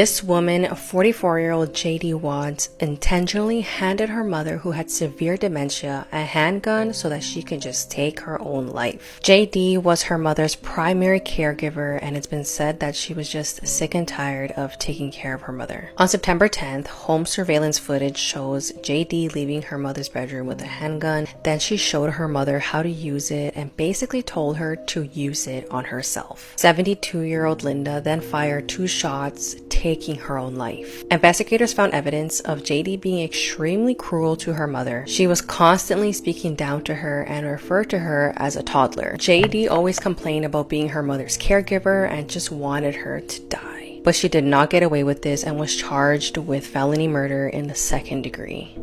This woman, 44-year-old JD Watts, intentionally handed her mother, who had severe dementia, a handgun so that she could just take her own life. JD was her mother's primary caregiver, and it's been said that she was just sick and tired of taking care of her mother. On September 10th, home surveillance footage shows JD leaving her mother's bedroom with a handgun. Then she showed her mother how to use it and basically told her to use it on herself. 72-year-old Linda then fired 2 shots, taking her own life. Investigators found evidence of JD being extremely cruel to her mother. She was constantly speaking down to her and referred to her as a toddler. JD always complained about being her mother's caregiver and just wanted her to die. But she did not get away with this and was charged with felony murder in the 2nd degree.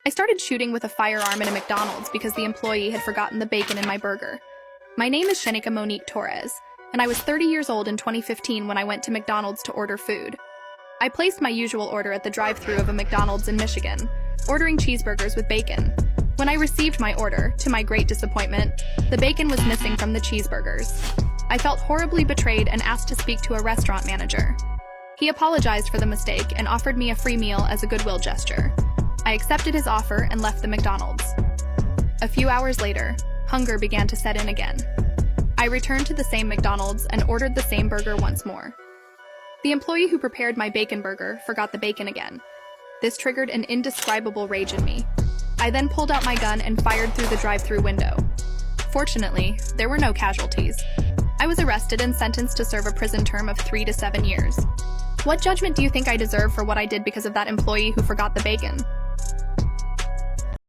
I started shooting with a firearm in a McDonald's because the employee had forgotten the bacon in my burger. My name is Shenika Monique Torres, and I was 30 years old in 2015 when I went to McDonald's to order food. I placed my usual order at the drive-thru of a McDonald's in Michigan, ordering cheeseburgers with bacon. When I received my order, to my great disappointment, the bacon was missing from the cheeseburgers. I felt horribly betrayed and asked to speak to a restaurant manager. He apologized for the mistake and offered me a free meal as a goodwill gesture. I accepted his offer and left the McDonald's. A few hours later, hunger began to set in again. I returned to the same McDonald's and ordered the same burger once more. The employee who prepared my bacon burger forgot the bacon again. This triggered an indescribable rage in me. I then pulled out my gun and fired through the drive-thru window. Fortunately, there were no casualties. I was arrested and sentenced to serve a prison term of 3 to 7 years. What judgment do you think I deserve for what I did because of that employee who forgot the bacon?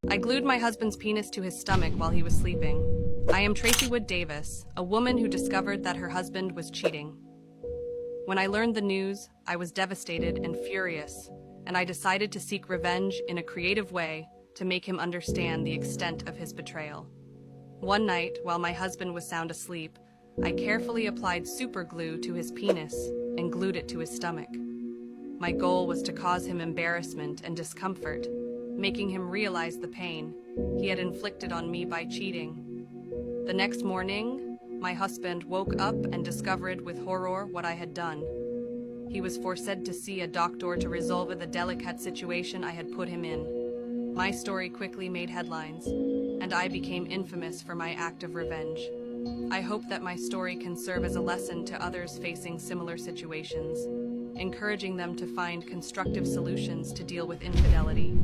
I glued my husband's penis to his stomach while he was sleeping. I am Tracy Wood Davis, a woman who discovered that her husband was cheating. When I learned the news, I was devastated and furious, and I decided to seek revenge in a creative way to make him understand the extent of his betrayal. One night, while my husband was sound asleep, I carefully applied super glue to his penis and glued it to his stomach. My goal was to cause him embarrassment and discomfort, making him realize the pain he had inflicted on me by cheating. The next morning, my husband woke up and discovered with horror what I had done. He was forced to see a doctor to resolve the delicate situation I had put him in. My story quickly made headlines, and I became infamous for my act of revenge. I hope that my story can serve as a lesson to others facing similar situations, encouraging them to find constructive solutions to deal with infidelity.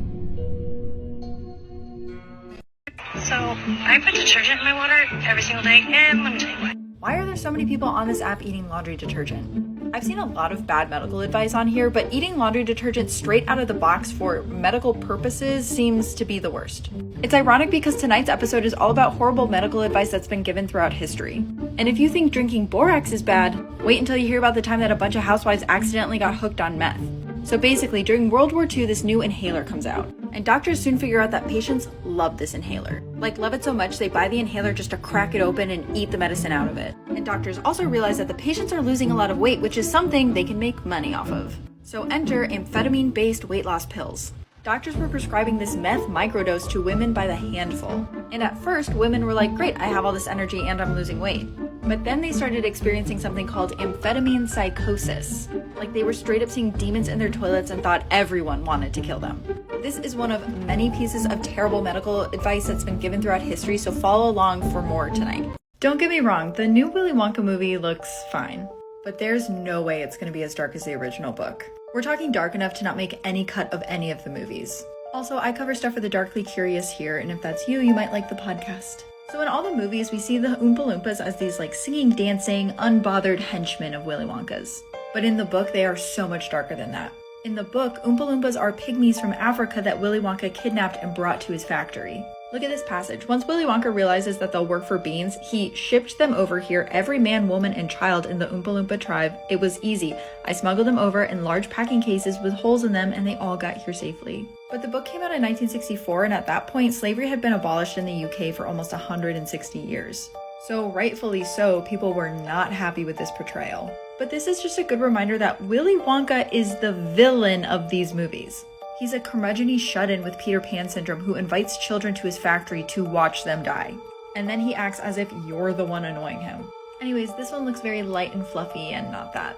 So, I put detergent in my water every single day, and let me tell you why. Why are there so many people on this app eating laundry detergent? I've seen a lot of bad medical advice on here, but eating laundry detergent straight out of the box for medical purposes seems to be the worst. It's ironic because tonight's episode is all about horrible medical advice that's been given throughout history. And if you think drinking borax is bad, wait until you hear about the time that a bunch of housewives accidentally got hooked on meth. So basically, during World War II, this new inhaler comes out. And doctors soon figure out that patients love this inhaler. Like, love it so much, they buy the inhaler just to crack it open and eat the medicine out of it. And doctors also realize that the patients are losing a lot of weight, which is something they can make money off of. So enter amphetamine-based weight loss pills. Doctors were prescribing this meth microdose to women by the handful. And at first, women were like, great, I have all this energy and I'm losing weight. But then they started experiencing something called amphetamine psychosis. Like, they were straight up seeing demons in their toilets and thought everyone wanted to kill them. This is one of many pieces of terrible medical advice that's been given throughout history, so follow along for more tonight. Don't get me wrong, the new Willy Wonka movie looks fine, but there's no way it's going to be as dark as the original book. We're talking dark enough to not make any cut of any of the movies. Also, I cover stuff for the darkly curious here, and if that's you, you might like the podcast. So in all the movies, we see the Oompa Loompas as these singing, dancing, unbothered henchmen of Willy Wonka's. But in the book, they are so much darker than that. In the book, Oompa Loompas are pygmies from Africa that Willy Wonka kidnapped and brought to his factory. Look at this passage. Once Willy Wonka realizes that they'll work for beans, he shipped them over here, every man, woman, and child in the Oompa Loompa tribe. It was easy. I smuggled them over in large packing cases with holes in them, and they all got here safely. But the book came out in 1964, and at that point, slavery had been abolished in the UK for almost 160 years. So rightfully so, people were not happy with this portrayal. But this is just a good reminder that Willy Wonka is the villain of these movies. He's a curmudgeon-y shut-in with Peter Pan syndrome who invites children to his factory to watch them die. And then he acts as if you're the one annoying him. Anyways, this one looks very light and fluffy and not that.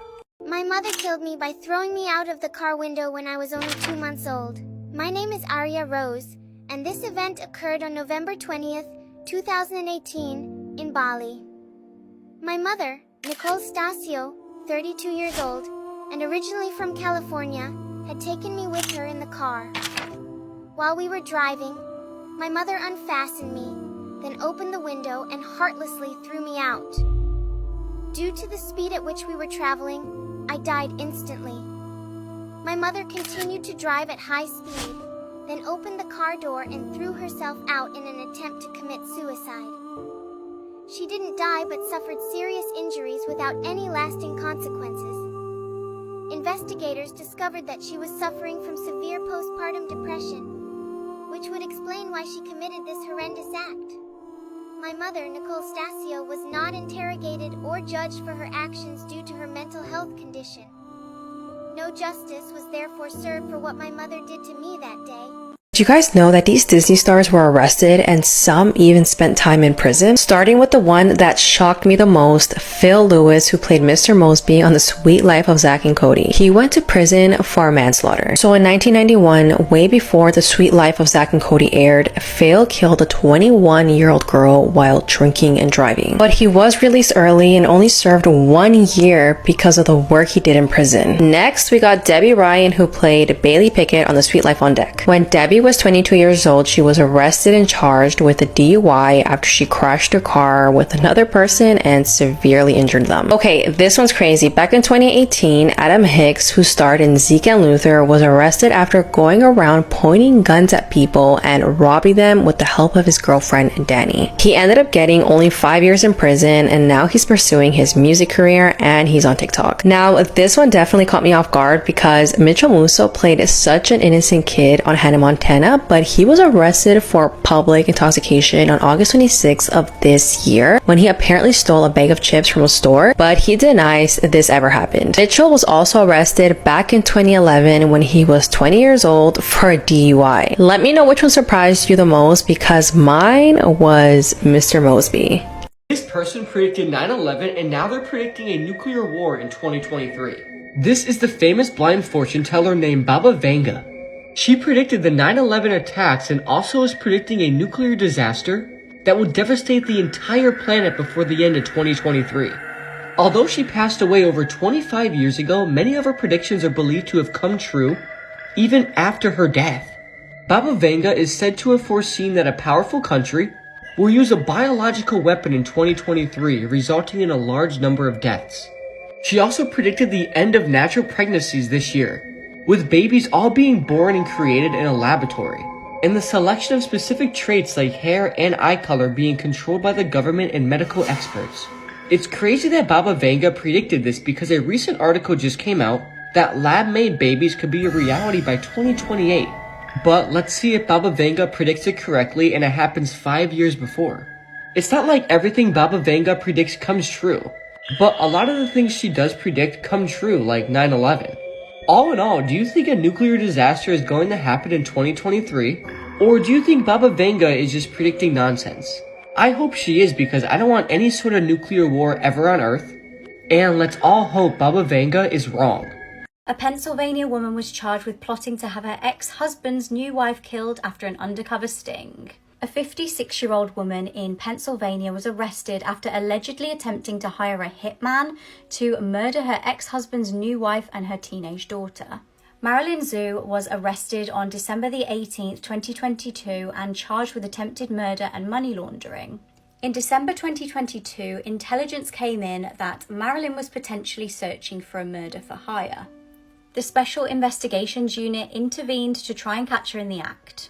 My mother killed me by throwing me out of the car window when I was only 2 months old. My name is Arya Rose, and this event occurred on November 20th, 2018, in Bali. My mother, Nicole Stasio, 32 years old, and originally from California, had taken me with her in the car. While we were driving, my mother unfastened me, then opened the window and heartlessly threw me out. Due to the speed at which we were traveling, I died instantly. My mother continued to drive at high speed, then opened the car door and threw herself out in an attempt to commit suicide. She didn't die but suffered serious injuries without any lasting consequences. Investigators discovered that she was suffering from severe postpartum depression, which would explain why she committed this horrendous act. My mother, Nicole Stasio, was not interrogated or judged for her actions due to her mental health condition. No justice was therefore served for what my mother did to me that day. Did you guys know that these Disney stars were arrested and some even spent time in prison? Starting with the one that shocked me the most, Phil Lewis, who played Mr. Mosby on The Sweet Life of Zack and Cody. He went to prison for manslaughter. So in 1991, way before The Sweet Life of Zack and Cody aired, Phil killed a 21-year-old girl while drinking and driving. But he was released early and only served 1 year because of the work he did in prison. Next, we got Debbie Ryan, who played Bailey Pickett on The Sweet Life on Deck. When Debbie was 22 years old, she was arrested and charged with a DUI after she crashed her car with another person and severely injured them. Okay, this one's crazy. Back in 2018, Adam Hicks, who starred in Zeke and Luther, was arrested after going around pointing guns at people and robbing them with the help of his girlfriend, Danny. He ended up getting only 5 years in prison, and now he's pursuing his music career and he's on TikTok. Now, this one definitely caught me off guard because Mitchell Musso played such an innocent kid on Hannah Montana, but he was arrested for public intoxication on August 26th of this year when he apparently stole a bag of chips from a store, but he denies this ever happened. Mitchell was also arrested back in 2011 when he was 20 years old for a DUI. Let me know which one surprised you the most because mine was Mr. Mosby. This person predicted 9/11 and now they're predicting a nuclear war in 2023. This is the famous blind fortune teller named Baba Vanga. She predicted the 9/11 attacks and also is predicting a nuclear disaster that will devastate the entire planet before the end of 2023. Although she passed away over 25 years ago, many of her predictions are believed to have come true even after her death. Baba Vanga is said to have foreseen that a powerful country will use a biological weapon in 2023, resulting in a large number of deaths. She also predicted the end of natural pregnancies this year, with babies all being born and created in a laboratory, and the selection of specific traits like hair and eye color being controlled by the government and medical experts. It's crazy that Baba Vanga predicted this because a recent article just came out that lab-made babies could be a reality by 2028. But let's see if Baba Vanga predicts it correctly and it happens 5 years before. It's not like everything Baba Vanga predicts comes true, but a lot of the things she does predict come true, like 9/11. All in all, do you think a nuclear disaster is going to happen in 2023? Or do you think Baba Vanga is just predicting nonsense? I hope she is because I don't want any sort of nuclear war ever on Earth. And let's all hope Baba Vanga is wrong. A Pennsylvania woman was charged with plotting to have her ex-husband's new wife killed after an undercover sting. A 56-year-old woman in Pennsylvania was arrested after allegedly attempting to hire a hitman to murder her ex-husband's new wife and her teenage daughter. Marilyn Zhu was arrested on December the 18th, 2022 and charged with attempted murder and money laundering. In December 2022, intelligence came in that Marilyn was potentially searching for a murder for hire. The Special Investigations Unit intervened to try and catch her in the act.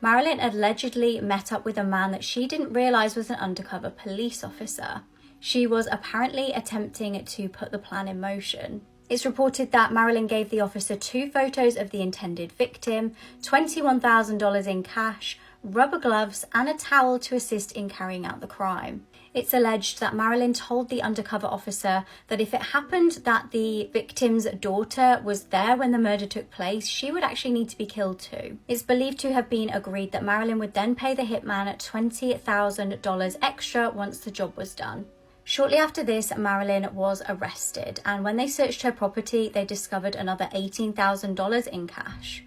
Marilyn allegedly met up with a man that she didn't realise was an undercover police officer. She was apparently attempting to put the plan in motion. It's reported that Marilyn gave the officer 2 photos of the intended victim, $21,000 in cash, rubber gloves and a towel to assist in carrying out the crime. It's alleged that Marilyn told the undercover officer that if it happened that the victim's daughter was there when the murder took place, she would actually need to be killed too. It's believed to have been agreed that Marilyn would then pay the hitman $20,000 extra once the job was done. Shortly after this, Marilyn was arrested, and when they searched her property, they discovered another $18,000 in cash.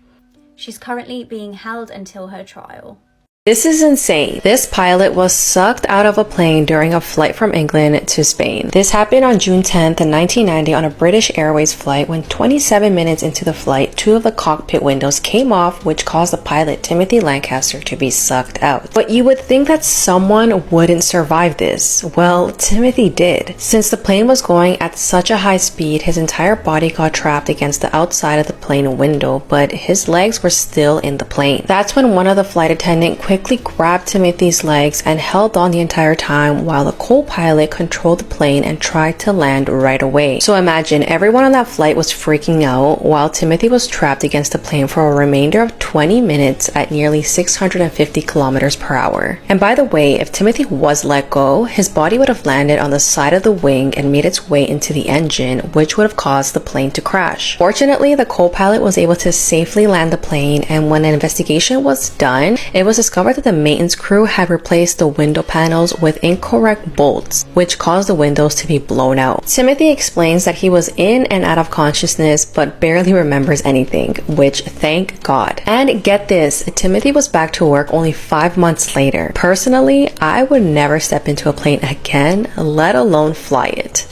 She's currently being held until her trial. This is insane. This pilot was sucked out of a plane during a flight from England to Spain. This happened on June 10th, 1990 on a British Airways flight when 27 minutes into the flight, two of the cockpit windows came off, which caused the pilot Timothy Lancaster to be sucked out. But you would think that someone wouldn't survive this. Well, Timothy did. Since the plane was going at such a high speed, his entire body got trapped against the outside of the plane window, but his legs were still in the plane. That's when one of the flight attendants quickly grabbed Timothy's legs and held on the entire time while the co-pilot controlled the plane and tried to land right away. So imagine everyone on that flight was freaking out while Timothy was trapped against the plane for a remainder of 20 minutes at nearly 650 kilometers per hour. And by the way, if Timothy was let go, his body would have landed on the side of the wing and made its way into the engine, which would have caused the plane to crash. Fortunately, the co-pilot was able to safely land the plane, and when an investigation was done, it was discovered that the maintenance crew had replaced the window panels with incorrect bolts, which caused the windows to be blown out. Timothy explains that he was in and out of consciousness but barely remembers anything, which thank God. And get this, Timothy was back to work only 5 months later. Personally, I would never step into a plane again, let alone fly it.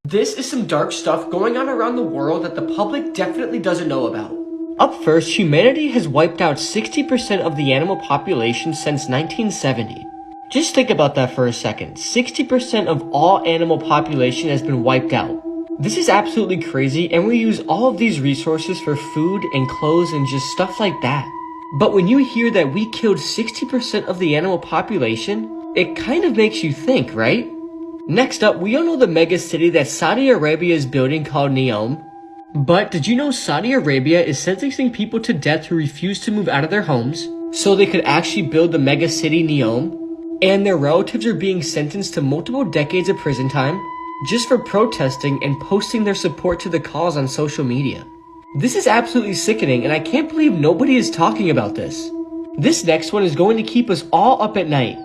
This is some dark stuff going on around the world that the public definitely doesn't know about. Up first, humanity has wiped out 60% of the animal population since 1970. Just think about that for a second. 60% of all animal population has been wiped out. This is absolutely crazy, and we use all of these resources for food and clothes and just stuff like that. But when you hear that we killed 60% of the animal population, it kind of makes you think, right? Next up, we all know the mega city that Saudi Arabia is building called Neom. But did you know Saudi Arabia is sentencing people to death who refuse to move out of their homes so they could actually build the mega city Neom? And their relatives are being sentenced to multiple decades of prison time just for protesting and posting their support to the cause on social media. This is absolutely sickening, and I can't believe nobody is talking about this. This next one is going to keep us all up at night.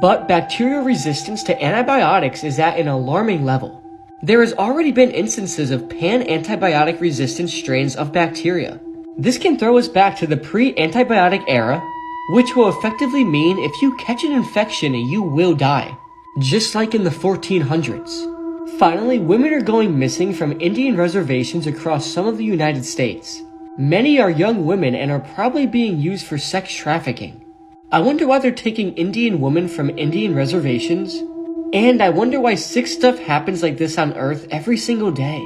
But bacterial resistance to antibiotics is at an alarming level. There has already been instances of pan-antibiotic resistant strains of bacteria. This can throw us back to the pre-antibiotic era, which will effectively mean if you catch an infection, you will die, just like in the 1400s. Finally, women are going missing from Indian reservations across some of the United States. Many are young women and are probably being used for sex trafficking. I wonder why they're taking Indian women from Indian reservations. And I wonder why sick stuff happens like this on Earth every single day.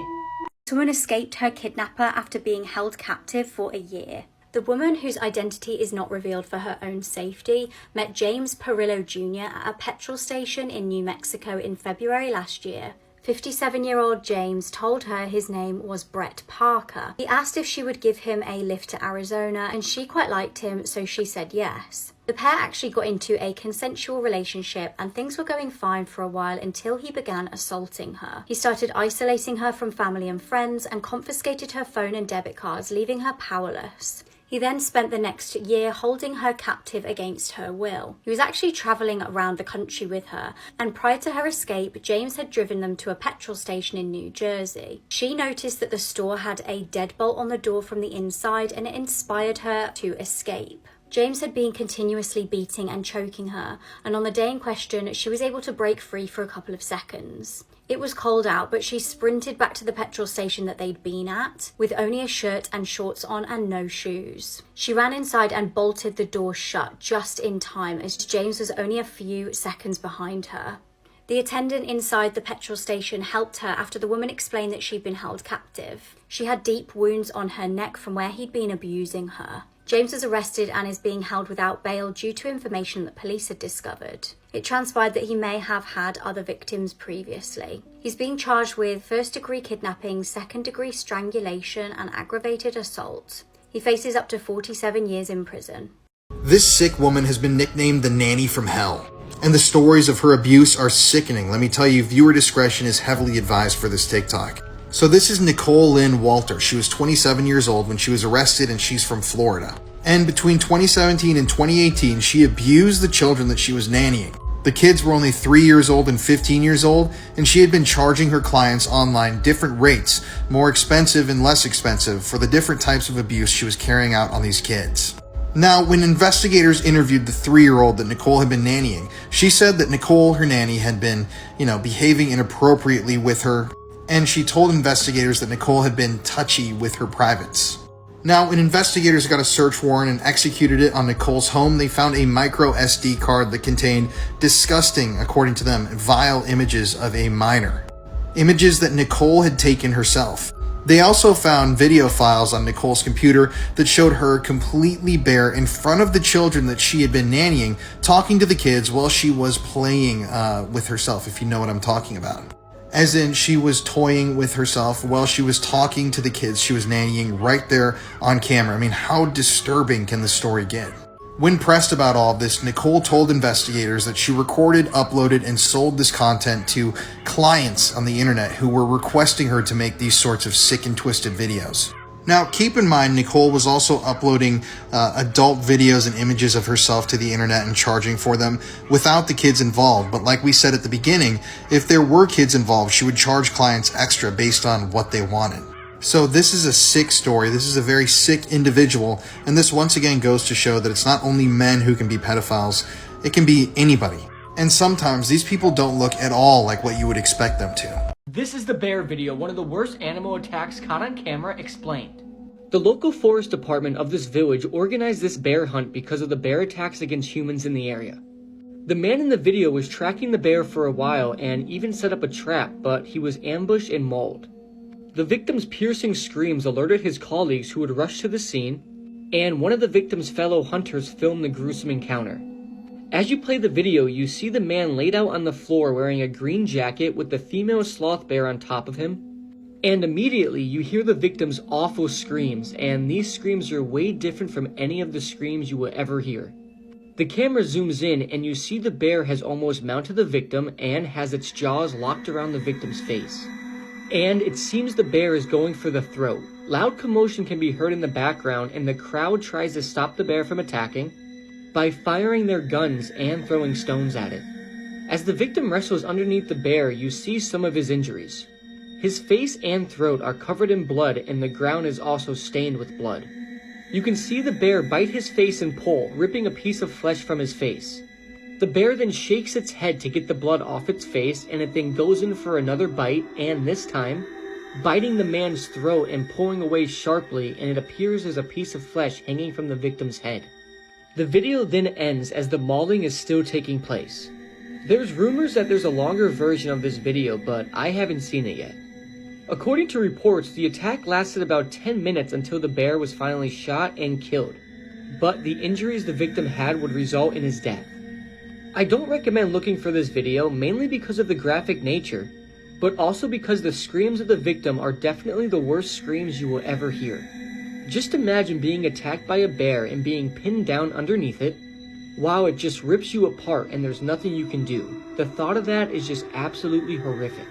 This woman escaped her kidnapper after being held captive for a year. The woman, whose identity is not revealed for her own safety, met James Perillo Jr. at a petrol station in New Mexico in February last year. 57-year-old James told her his name was Brett Parker. He asked if she would give him a lift to Arizona, and she quite liked him, so she said yes. The pair actually got into a consensual relationship, and things were going fine for a while until he began assaulting her. He started isolating her from family and friends and confiscated her phone and debit cards, leaving her powerless. He then spent the next year holding her captive against her will. He was actually travelling around the country with her, and prior to her escape, James had driven them to a petrol station in New Jersey. She noticed that the store had a deadbolt on the door from the inside, and it inspired her to escape. James had been continuously beating and choking her, and on the day in question, she was able to break free for a couple of seconds. It was cold out, but she sprinted back to the petrol station that they'd been at, with only a shirt and shorts on and no shoes. She ran inside and bolted the door shut just in time, as James was only a few seconds behind her. The attendant inside the petrol station helped her after the woman explained that she'd been held captive. She had deep wounds on her neck from where he'd been abusing her. James was arrested and is being held without bail due to information that police had discovered. It transpired that he may have had other victims previously. He's being charged with first-degree kidnapping, second-degree strangulation, and aggravated assault. He faces up to 47 years in prison. This sick woman has been nicknamed the nanny from hell, and the stories of her abuse are sickening. Let me tell you, viewer discretion is heavily advised for this TikTok. So this is Nicole Lynn Walter. She was 27 years old when she was arrested, and she's from Florida. And between 2017 and 2018, she abused the children that she was nannying. The kids were only 3 years old and 15 years old, and she had been charging her clients online different rates, more expensive and less expensive, for the different types of abuse she was carrying out on these kids. Now, when investigators interviewed the 3-year-old that Nicole had been nannying, she said that Nicole, her nanny, had been, behaving inappropriately with her, and she told investigators that Nicole had been touchy with her privates. Now, when investigators got a search warrant and executed it on Nicole's home, they found a micro SD card that contained disgusting, according to them, vile images of a minor. Images that Nicole had taken herself. They also found video files on Nicole's computer that showed her completely bare in front of the children that she had been nannying, talking to the kids while she was playing with herself, if you know what I'm talking about. As in, she was toying with herself while she was talking to the kids she was nannying right there on camera. I mean, how disturbing can the story get? When pressed about all of this, Nicole told investigators that she recorded, uploaded, and sold this content to clients on the internet who were requesting her to make these sorts of sick and twisted videos. Now, keep in mind, Nicole was also uploading adult videos and images of herself to the internet and charging for them without the kids involved. But like we said at the beginning, if there were kids involved, she would charge clients extra based on what they wanted. So this is a sick story. This is a very sick individual. And this once again goes to show that it's not only men who can be pedophiles, it can be anybody. And sometimes these people don't look at all like what you would expect them to. This is the bear video, one of the worst animal attacks caught on camera, explained. The local forest department of this village organized this bear hunt because of the bear attacks against humans in the area. The man in the video was tracking the bear for a while and even set up a trap, but he was ambushed and mauled. The victim's piercing screams alerted his colleagues, who would rush to the scene, and one of the victim's fellow hunters filmed the gruesome encounter. As you play the video, you see the man laid out on the floor wearing a green jacket with the female sloth bear on top of him, and immediately you hear the victim's awful screams, and these screams are way different from any of the screams you will ever hear. The camera zooms in and you see the bear has almost mounted the victim and has its jaws locked around the victim's face. And it seems the bear is going for the throat. Loud commotion can be heard in the background, and the crowd tries to stop the bear from attacking by firing their guns and throwing stones at it. As the victim wrestles underneath the bear, you see some of his injuries. His face and throat are covered in blood, and the ground is also stained with blood. You can see the bear bite his face and pull, ripping a piece of flesh from his face. The bear then shakes its head to get the blood off its face, and it then goes in for another bite, and this time, biting the man's throat and pulling away sharply, and it appears as a piece of flesh hanging from the victim's head. The video then ends as the mauling is still taking place. There's rumors that there's a longer version of this video, but I haven't seen it yet. According to reports, the attack lasted about 10 minutes until the bear was finally shot and killed, but the injuries the victim had would result in his death. I don't recommend looking for this video, mainly because of the graphic nature, but also because the screams of the victim are definitely the worst screams you will ever hear. Just imagine being attacked by a bear and being pinned down underneath it, while it just rips you apart and there's nothing you can do. The thought of that is just absolutely horrific.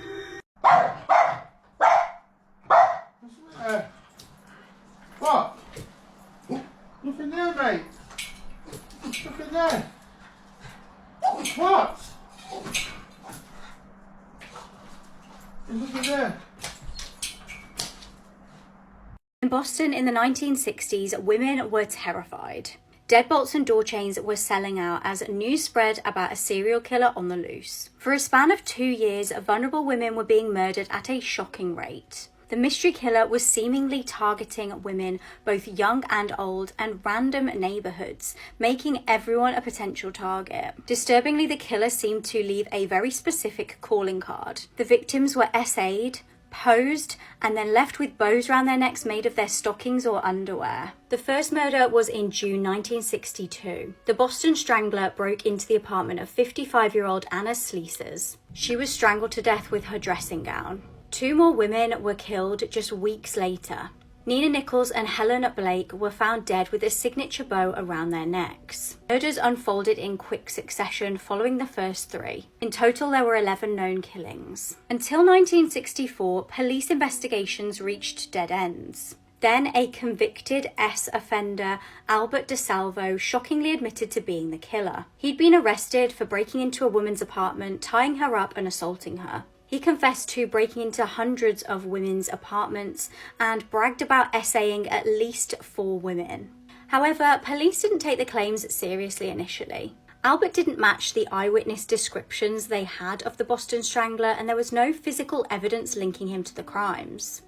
What? Look in there, mate. Look in there. What? Look in there. In Boston in the 1960s, women were terrified. Deadbolts and door chains were selling out as news spread about a serial killer on the loose. For a span of 2 years, vulnerable women were being murdered at a shocking rate. The mystery killer was seemingly targeting women, both young and old, and random neighborhoods, making everyone a potential target. Disturbingly, the killer seemed to leave a very specific calling card. The victims were essayed, posed, and then left with bows around their necks made of their stockings or underwear. The first murder was in June 1962. The Boston Strangler broke into the apartment of 55-year-old Anna Sleesers. She was strangled to death with her dressing gown. 2 more women were killed just weeks later. Nina Nichols and Helen Blake were found dead with a signature bow around their necks. Murders unfolded in quick succession following the first 3. In total, there were 11 known killings. Until 1964, police investigations reached dead ends. Then a convicted S offender, Albert DeSalvo, shockingly admitted to being the killer. He'd been arrested for breaking into a woman's apartment, tying her up and assaulting her. He confessed to breaking into hundreds of women's apartments and bragged about essaying at least 4 women. However, police didn't take the claims seriously initially. Albert didn't match the eyewitness descriptions they had of the Boston Strangler, and there was no physical evidence linking him to the crimes.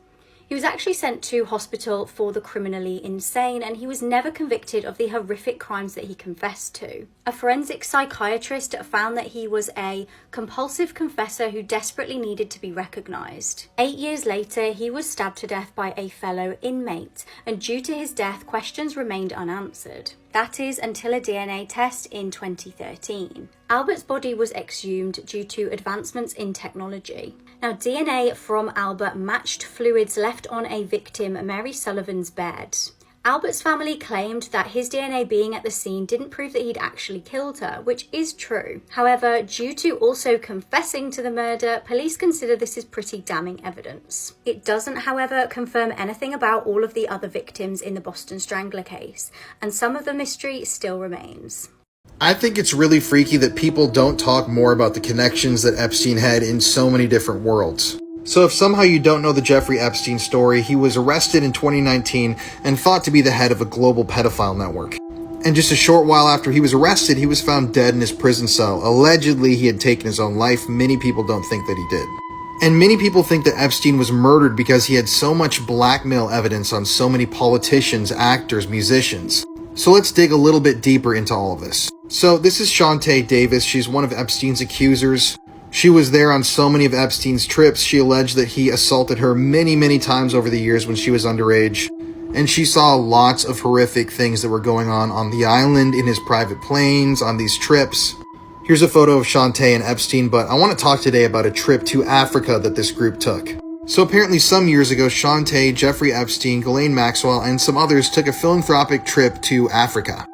He was actually sent to hospital for the criminally insane, and he was never convicted of the horrific crimes that he confessed to. A forensic psychiatrist found that he was a compulsive confessor who desperately needed to be recognised. 8 years later, he was stabbed to death by a fellow inmate, and due to his death, questions remained unanswered. That is, until a DNA test in 2013. Albert's body was exhumed due to advancements in technology. Now, DNA from Albert matched fluids left on a victim, Mary Sullivan's bed. Albert's family claimed that his DNA being at the scene didn't prove that he'd actually killed her, which is true. However, due to also confessing to the murder, police consider this is pretty damning evidence. It doesn't, however, confirm anything about all of the other victims in the Boston Strangler case, and some of the mystery still remains. I think it's really freaky that people don't talk more about the connections that Epstein had in so many different worlds. So if somehow you don't know the Jeffrey Epstein story, he was arrested in 2019 and thought to be the head of a global pedophile network. And just a short while after he was arrested, he was found dead in his prison cell. Allegedly, he had taken his own life. Many people don't think that he did. And many people think that Epstein was murdered because he had so much blackmail evidence on so many politicians, actors, musicians. So let's dig a little bit deeper into all of this. So this is Shantae Davis. She's one of Epstein's accusers. She was there on so many of Epstein's trips. She alleged that he assaulted her many times over the years when she was underage. And she saw lots of horrific things that were going on the island, in his private planes, on these trips. Here's a photo of Shantae and Epstein, but I want to talk today about a trip to Africa that this group took. So apparently some years ago, Shantae, Jeffrey Epstein, Ghislaine Maxwell, and some others took a philanthropic trip to Africa.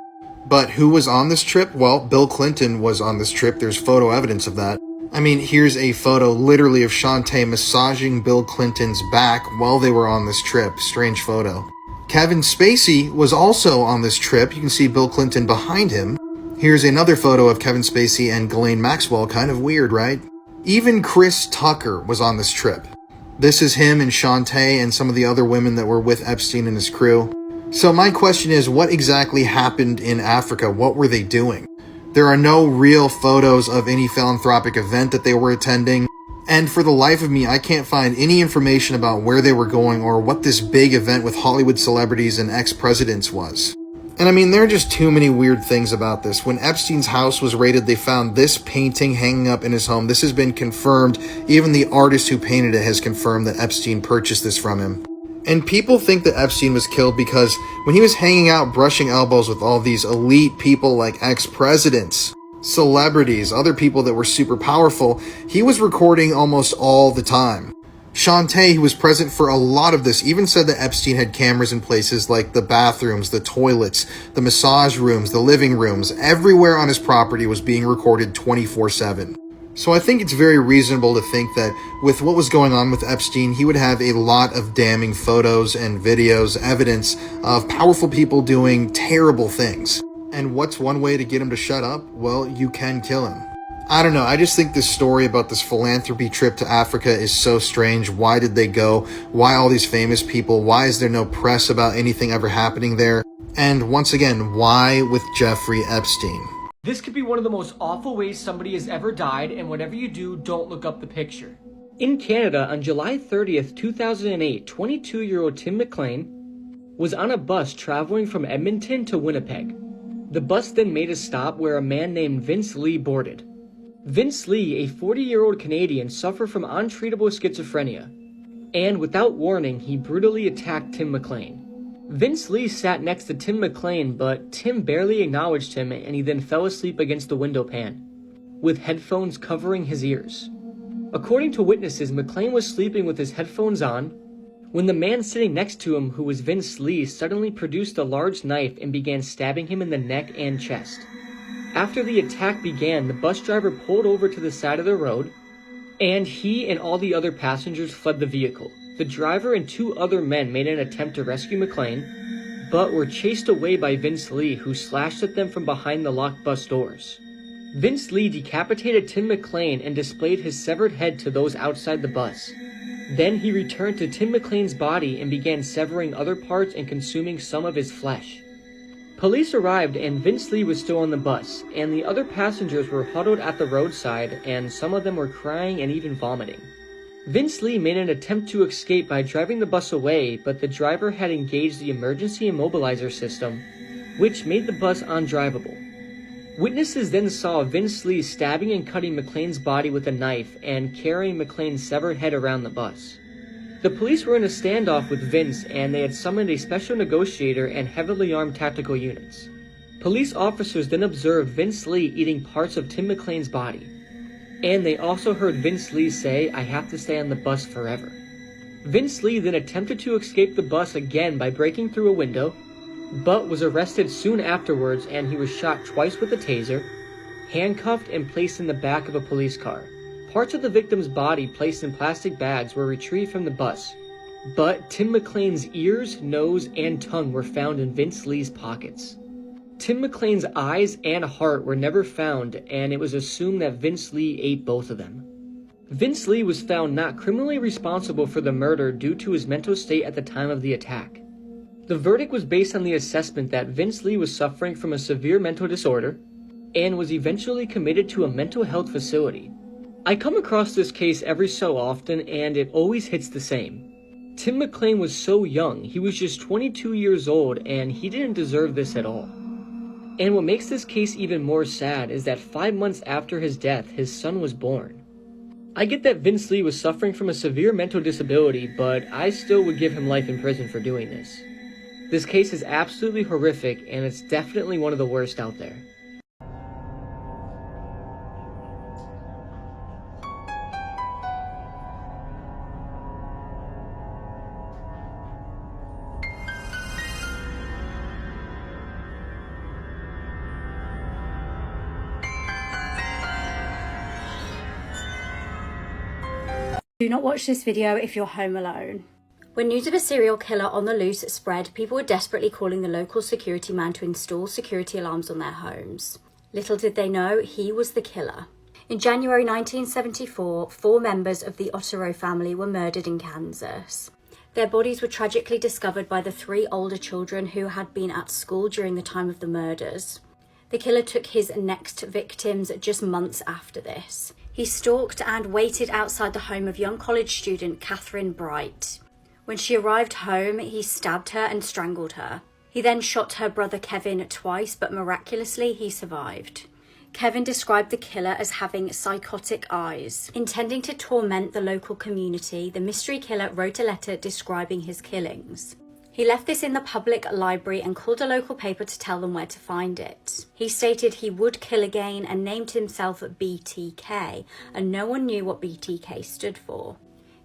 But who was on this trip? Well, Bill Clinton was on this trip. There's photo evidence of that. I mean, here's a photo literally of Shantae massaging Bill Clinton's back while they were on this trip. Strange photo. Kevin Spacey was also on this trip. You can see Bill Clinton behind him. Here's another photo of Kevin Spacey and Ghislaine Maxwell. Kind of weird, right? Even Chris Tucker was on this trip. This is him and Shantae and some of the other women that were with Epstein and his crew. So my question is, what exactly happened in Africa? What were they doing? There are no real photos of any philanthropic event that they were attending. And for the life of me, I can't find any information about where they were going or what this big event with Hollywood celebrities and ex-presidents was. And I mean, there are just too many weird things about this. When Epstein's house was raided, they found this painting hanging up in his home. This has been confirmed. Even the artist who painted it has confirmed that Epstein purchased this from him. And people think that Epstein was killed because when he was hanging out brushing elbows with all these elite people like ex-presidents, celebrities, other people that were super powerful, he was recording almost all the time. Shantae, who was present for a lot of this, even said that Epstein had cameras in places like the bathrooms, the toilets, the massage rooms, the living rooms. Everywhere on his property was being recorded 24/7. So I think it's very reasonable to think that with what was going on with Epstein, he would have a lot of damning photos and videos, evidence of powerful people doing terrible things. And what's one way to get him to shut up? Well, you can kill him. I don't know, I just think this story about this philanthropy trip to Africa is so strange. Why did they go? Why all these famous people? Why is there no press about anything ever happening there? And once again, why with Jeffrey Epstein? This could be one of the most awful ways somebody has ever died, and whatever you do, don't look up the picture. In Canada, on July 30th, 2008, 22-year-old Tim McLean was on a bus traveling from Edmonton to Winnipeg. The bus then made a stop where a man named Vince Lee boarded. Vince Lee, a 40-year-old Canadian, suffered from untreatable schizophrenia, and without warning, he brutally attacked Tim McLean. Vince Lee sat next to Tim McLean, but Tim barely acknowledged him, and he then fell asleep against the window pane, with headphones covering his ears. According to witnesses, McLean was sleeping with his headphones on when the man sitting next to him, who was Vince Lee, suddenly produced a large knife and began stabbing him in the neck and chest. After the attack began, the bus driver pulled over to the side of the road, and he and all the other passengers fled the vehicle. The driver and 2 other men made an attempt to rescue McLean, but were chased away by Vince Lee, who slashed at them from behind the locked bus doors. Vince Lee decapitated Tim McLean and displayed his severed head to those outside the bus. Then he returned to Tim McLean's body and began severing other parts and consuming some of his flesh. Police arrived and Vince Lee was still on the bus, and the other passengers were huddled at the roadside, and some of them were crying and even vomiting. Vince Lee made an attempt to escape by driving the bus away, but the driver had engaged the emergency immobilizer system, which made the bus undrivable. Witnesses then saw Vince Lee stabbing and cutting McLean's body with a knife and carrying McLean's severed head around the bus. The police were in a standoff with Vince, and they had summoned a special negotiator and heavily armed tactical units. Police officers then observed Vince Lee eating parts of Tim McLean's body. And they also heard Vince Lee say, "I have to stay on the bus forever." Vince Lee then attempted to escape the bus again by breaking through a window, but was arrested soon afterwards, and he was shot twice with a taser, handcuffed, and placed in the back of a police car. Parts of the victim's body placed in plastic bags were retrieved from the bus, but Tim McLean's ears, nose, and tongue were found in Vince Lee's pockets. Tim McLean's eyes and heart were never found, and it was assumed that Vince Lee ate both of them. Vince Lee was found not criminally responsible for the murder due to his mental state at the time of the attack. The verdict was based on the assessment that Vince Lee was suffering from a severe mental disorder and was eventually committed to a mental health facility. I come across this case every so often, and it always hits the same. Tim McLean was so young, he was just 22 years old, and he didn't deserve this at all. And what makes this case even more sad is that 5 months after his death, his son was born. I get that Vince Lee was suffering from a severe mental disability, but I still would give him life in prison for doing this. This case is absolutely horrific, and it's definitely one of the worst out there. Do not watch this video if you're home alone. When news of a serial killer on the loose spread, people were desperately calling the local security man to install security alarms on their homes. Little did they know, he was the killer. In January 1974, 4 members of the Otero family were murdered in Kansas. Their bodies were tragically discovered by the 3 older children who had been at school during the time of the murders. The killer took his next victims just months after this. He stalked and waited outside the home of young college student Catherine Bright. When she arrived home, he stabbed her and strangled her. He then shot her brother Kevin twice, but miraculously he survived. Kevin described the killer as having psychotic eyes. Intending to torment the local community, the mystery killer wrote a letter describing his killings. He left this in the public library and called a local paper to tell them where to find it. He stated he would kill again and named himself BTK, and no one knew what BTK stood for.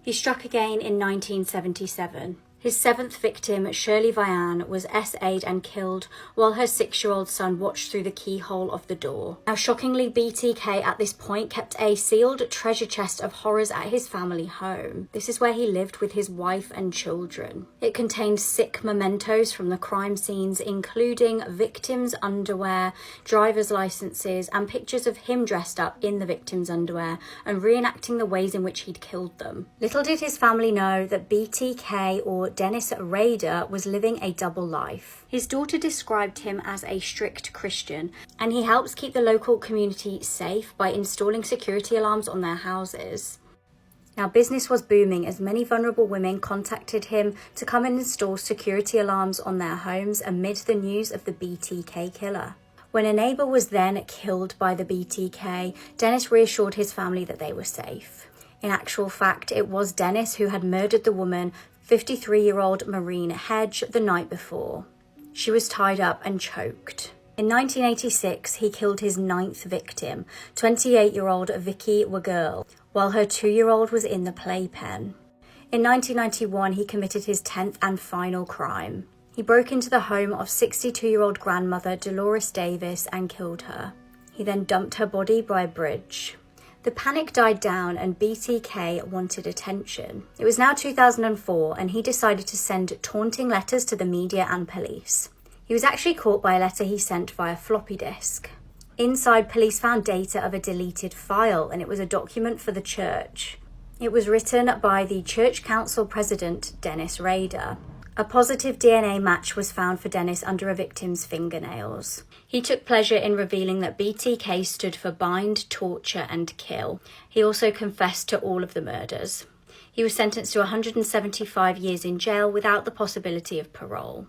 He struck again in 1977. His 7th victim, Shirley Vian, was SA'd and killed while her 6-year-old son watched through the keyhole of the door. Now, shockingly, BTK at this point kept a sealed treasure chest of horrors at his family home. This is where he lived with his wife and children. It contained sick mementos from the crime scenes, including victims' underwear, driver's licenses, and pictures of him dressed up in the victims' underwear and reenacting the ways in which he'd killed them. Little did his family know that BTK, or Dennis Rader, was living a double life. His daughter described him as a strict Christian, and he helps keep the local community safe by installing security alarms on their houses. Now, business was booming as many vulnerable women contacted him to come and install security alarms on their homes amid the news of the BTK killer. When a neighbour was then killed by the BTK, Dennis reassured his family that they were safe. In actual fact, it was Dennis who had murdered the woman, 53-year-old Maureen Hedge, the night before. She was tied up and choked. In 1986, he killed his 9th victim, 28-year-old Vicky Wagirl, while her 2-year-old was in the playpen. In 1991, he committed his 10th and final crime. He broke into the home of 62-year-old grandmother Dolores Davis and killed her. He then dumped her body by a bridge. The panic died down and BTK wanted attention. It was now 2004 and he decided to send taunting letters to the media and police. He was actually caught by a letter he sent via floppy disk. Inside, police found data of a deleted file, and it was a document for the church. It was written by the church council president, Dennis Rader. A positive DNA match was found for Dennis under a victim's fingernails. He took pleasure in revealing that BTK stood for bind, torture, and kill. He also confessed to all of the murders. He was sentenced to 175 years in jail without the possibility of parole.